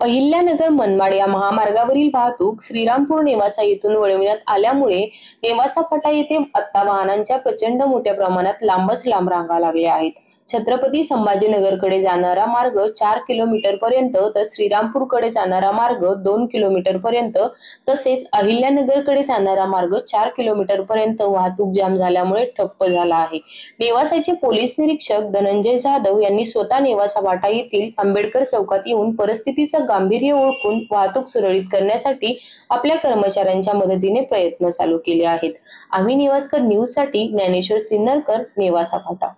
अहिल्यानगर मनमाड या महामार्गावरील वाहतूक श्रीरामपूर नेवासा येथून वळविण्यात आल्यामुळे नेवासा फाटा येथे आता वाहनांच्या प्रचंड मोठ्या प्रमाणात लांबच लांब रांगा लागल्या आहेत. छत्रपती संभाजीनगरकडे जाणारा मार्ग 4 किलोमीटर पर्यंत तर श्रीरामपूरकडे जाणारा मार्ग 2 किलोमीटर पर्यंत तसेच अहिल्यानगरकडे जाणारा मार्ग 4 किलोमीटर पर्यंत वाहतूक जाम झाल्यामुळे ठप्प झाला आहे. नेवासाचे पोलीस निरीक्षक धनंजय जाधव यांनी स्वतः नेवासा फाटा येथील आंबेडकर चौकात येऊन परिस्थितीचं गांभीर्य ओळखून वाहतूक सुरळीत करण्यासाठी आपल्या कर्मचाऱ्यांच्या मदतीने प्रयत्न चालू केले आहेत. आम्ही नेवास्कर न्यूज साठी ज्ञानेश्वर सिन्नरकर, नेवासा फाटा.